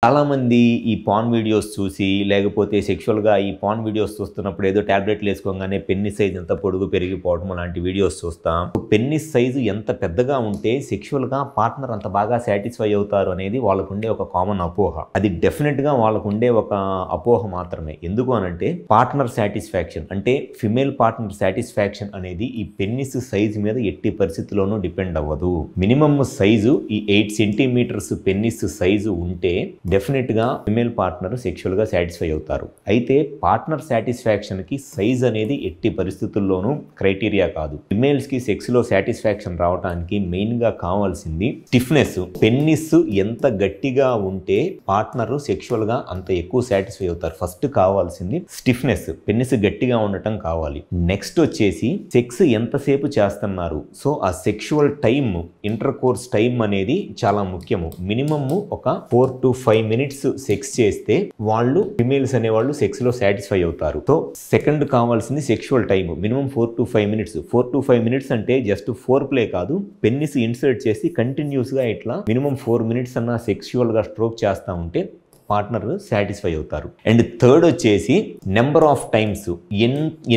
చాలా మంది ఈ పార్న్ వీడియోస్ చూసి లేకపోతే సెక్షువల్‌గా ఈ పార్న్ వీడియోస్ చూస్తున్నప్పుడు ఏదో టాబ్లెట్లు ఏసుకోగానే పెన్నిస్ సైజ్ ఎంత పొడుగు పెరిగిపోవడం అలాంటి వీడియోస్ చూస్తాం. పెన్నిస్ సైజు ఎంత పెద్దగా ఉంటే సెక్షువల్‌గా పార్ట్నర్ అంత బాగా సాటిస్ఫై అవుతారు అనేది వాళ్ళకుండే ఒక కామన్ అపోహ. అది డెఫినెట్‌గా వాళ్ళకుండే ఒక అపోహ మాత్రమే. ఎందుకు అనంటే పార్ట్నర్ సాటిస్ఫాక్షన్ అంటే ఫిమేల్ పార్ట్నర్ సాటిస్ఫాక్షన్ అనేది ఈ పెన్నిస్ సైజు మీద ఎట్టి పరిస్థితుల్లోనూ డిపెండ్ అవ్వదు. మినిమమ్ సైజు ఈ 8 సెంటీమీటర్స్ పెన్నిస్ సైజు ఉంటే డెఫినెట్‌గా ఫిమేల్ పార్ట్నర్ సెక్షువల్‌గా సాటిస్ఫై అవుతారు. అయితే పార్ట్నర్ సాటిస్ఫాక్షన్‌కి సైజ్ అనేది ఎట్టి పరిస్థితుల్లోనూ క్రైటీరియా కాదు. ఫిమేల్స్‌కి సెక్స్‌లో సాటిస్ఫాక్షన్ రావడానికి మెయిన్‌గా కావాల్సింది స్టిఫ్నెస్. పెన్నిస్ ఎంత గట్టిగా ఉంటే పార్ట్నర్ సెక్షువల్‌గా అంత ఎక్కువ సాటిస్ఫై అవుతారు. ఫస్ట్ కావాల్సింది స్టిఫ్నెస్. పెన్నిస్ గట్టిగా ఉండటం కావాలి. నెక్స్ట్ వచ్చేసి సెక్స్ ఎంతసేపు చేస్తున్నారు. సో ఆ sexual time, inter course time అనేది చాలా ముఖ్యము. మినిమమ్ ఒక 4 to 5 మినిట్స్ సెక్స్ చేస్తే వాళ్ళు ఫిమేల్స్ అనేవాళ్ళు సెక్స్ లో సాటిస్ఫై అవుతారు. సో సెకండ్ కావాల్సింది sexual time minimum 4 to 5 minutes. 4 to 5 minutes అంటే జస్ట్ 4 ప్లే కాదు, పెన్నిస్ ఇన్సర్ట్ చేసి కంటిన్యూస్ గా ఇట్లా మినిమం 4 మినిట్స్ అన్న సెక్షువల్ గా స్ట్రోక్ చేస్తా ఉంటే పార్ట్నర్ సాటిస్ఫై అవుతారు. అండ్ థర్డ్ వచ్చేసి నెంబర్ ఆఫ్ టైమ్స్,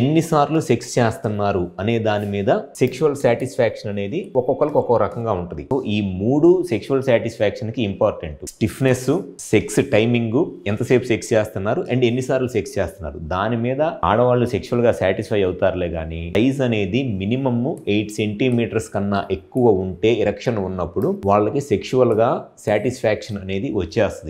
ఎన్నిసార్లు సెక్స్ చేస్తున్నారు అనే దాని మీద సెక్షువల్ సాటిస్ఫాక్షన్ అనేది ఒక్కొక్కరికి ఒక్కో రకంగా ఉంటుంది. సో ఈ మూడు సెక్షువల్ సాటిస్ఫాక్షన్ కి ఇంపార్టెంట్. స్టిఫ్నెస్, సెక్స్ టైమింగ్, ఎంతసేపు సెక్స్ చేస్తున్నారు అండ్ ఎన్నిసార్లు సెక్స్ చేస్తున్నారు, దాని మీద ఆడవాళ్ళు సెక్షువల్ గా సాటిస్ఫై అవుతారులే కానీ సైజ్ అనేది మినిమమ్ 8 సెంటీమీటర్స్ కన్నా ఎక్కువ ఉంటే ఎరెక్షన్ ఉన్నప్పుడు వాళ్ళకి సెక్షువల్ గా సాటిస్ఫాక్షన్ అనేది వచ్చేస్తుంది.